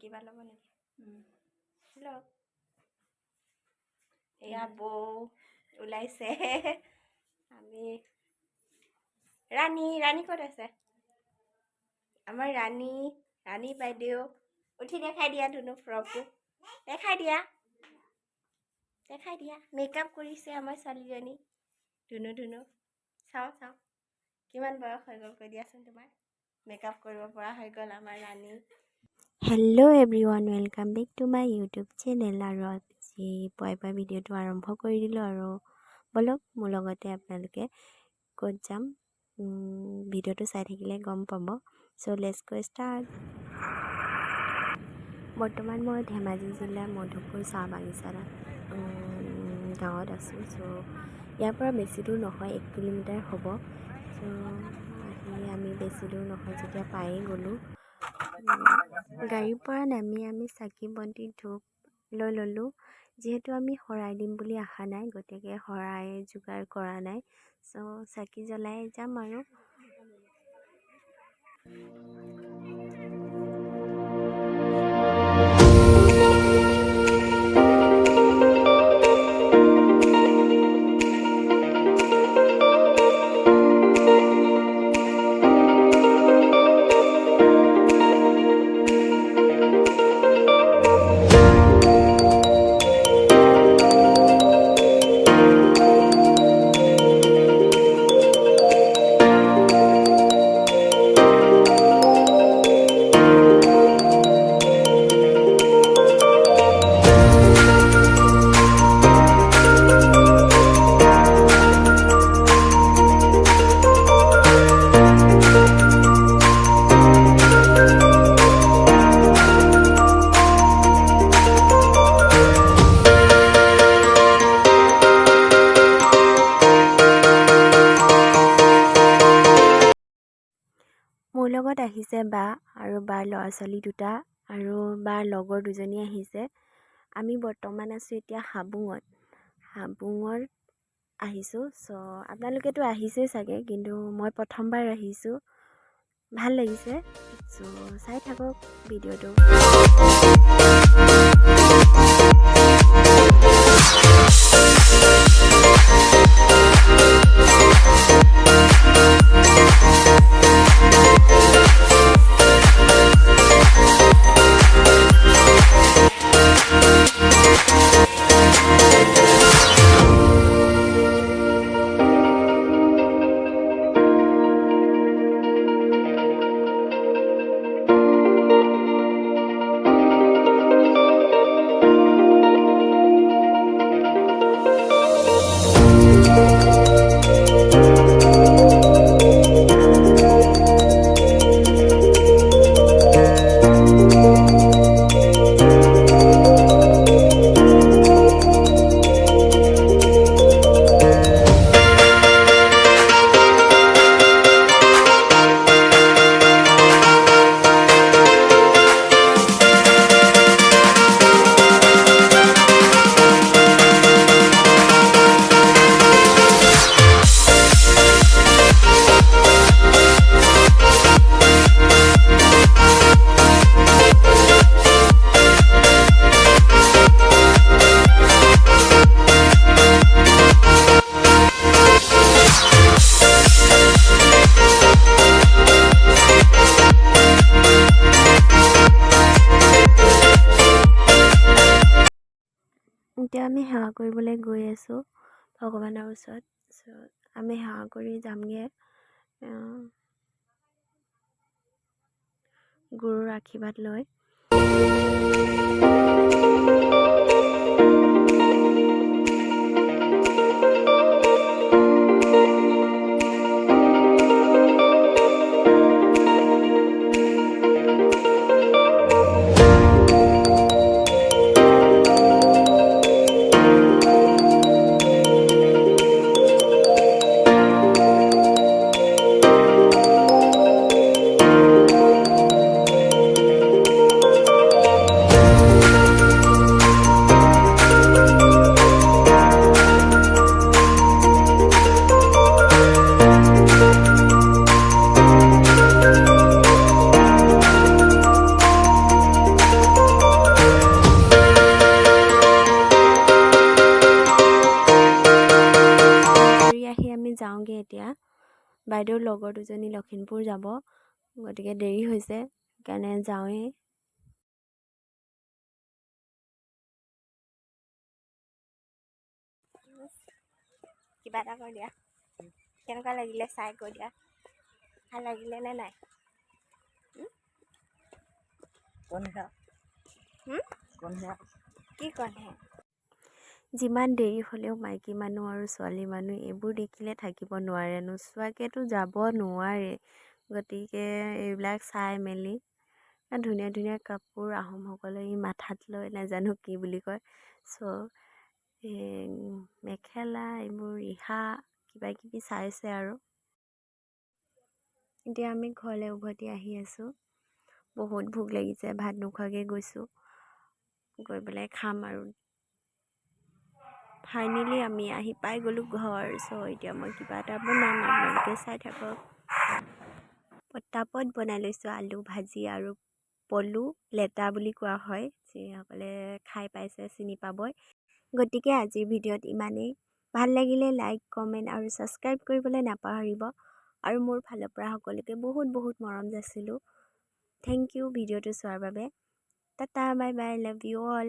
কিবা ল'ব নেকি হেল্ল' এয়া বৌ ওলাইছে আমি ৰাণী ক'ত আছে আমাৰ ৰাণী বাইদেউ উঠি দেখাই দিয়া ধুনু ফ্ৰকটো দেখাই দিয়া মেকআপ কৰিছে আমাৰ ছোৱালীজনী ধুনু চাওঁ কিমান বয়স হৈ গ'ল কৈ দিয়াচোন তোমাৰ মেকআপ কৰিব পৰা হৈ গ'ল আমাৰ ৰাণী hello' everyone welcome back to my YouTube channel আৰু আজি পুৱাই ভিডিঅ'টো আৰম্ভ কৰি দিলোঁ আৰু বলক মোৰ লগতে আপোনালোকে ক'ত যাম ভিডিঅ'টো চাই থাকিলে গম পাব চ' লেটছ গো ষ্টাৰ্ট বৰ্তমান মই ধেমাজি জিলাৰ মধুপুৰ চাহ বাগিচাত গাঁৱত আছোঁ চ' ইয়াৰ পৰা বেছি দূৰ নহয় 1 কিলোমিটাৰ হ'ব চ' আমি বেছি দূৰ নহয় যেতিয়া পায়েই গ'লোঁ গাড়ীৰ পৰা নামি আমি চাকি বন্তি ধূপ লৈ ল'লোঁ যিহেতু আমি শৰাই দিম বুলি আশা নাই গতিকে শৰাই যোগাৰ কৰা নাই চ' চাকি জ্বলাই যাম আৰু মোৰ লগত আহিছে বা আৰু বাৰ ল'ৰা ছোৱালী দুটা আৰু বাৰ লগৰ দুজনী আহিছে আমি বৰ্তমান আছোঁ এতিয়া হাবুঙত আহিছোঁ চ' আপোনালোকেতো আহিছেই চাগে কিন্তু মই প্ৰথমবাৰ আহিছোঁ ভাল লাগিছে চ' চাই থাকক ভিডিঅ'টো এতিয়া আমি সেৱা কৰিবলৈ গৈ আছোঁ ভগৱানৰ ওচৰত চ' আমি সেৱা কৰি যামগৈ গুৰুৰ আশীৰ্বাদ লৈ এতিয়া বাইদেউৰ লগৰ দুজনী লখিমপুৰ যাব, গতিকে দেৰি হৈছে, সেইকাৰণে যাওঁৱেই। কিবা এটা কৈ দিয়া, কেনেকুৱা লাগিলে চাই কৈ দিয়া, ভাল লাগিলে নে নাই? কি কণহে? যিমান দেৰি হ'লেও মাইকী মানুহ আৰু ছোৱালী মানুহ এইবোৰ দেখিলে থাকিব নোৱাৰে, নোচোৱাকৈতো যাব নোৱাৰে। গতিকে এইবিলাক চাই মেলি ধুনীয়া ধুনীয়া কাপোৰ আহোমসকলে মাথাত লৈ নাজানো কি বুলি কয়, মেখেলা এইবোৰ ৰিহা কিবা কিবি চাইছে আৰু। এতিয়া আমি ঘৰলৈ উভতি আহি আছোঁ। বহুত ভোক লাগিছে, ভাত নোখোৱাকৈ গৈছোঁ, গৈ পেলাই খাম আৰু। ফাইনেলি আমি আহি পাই গ'লোঁ ঘৰ। এতিয়া মই কিবা এটা বনাম, আপোনালোকে চাই থাকক। পটাপট বনাই লৈছোঁ আলু ভাজি আৰু পলু, লেটা বুলি কোৱা হয়, যিসকলে খাই পাইছে চিনি পাবই। গতিকে আজিৰ ভিডিঅ'ত ইমানেই। ভাল লাগিলে লাইক, কমেণ্ট আৰু ছাবস্ক্ৰাইব কৰিবলৈ নাপাহৰিব। আৰু মোৰ ফালৰ পৰা সকলোকে বহুত বহুত মৰম যাচিলোঁ। থেংক ইউ ভিডিঅ'টো চোৱাৰ বাবে। Tata, bye bye, love you all.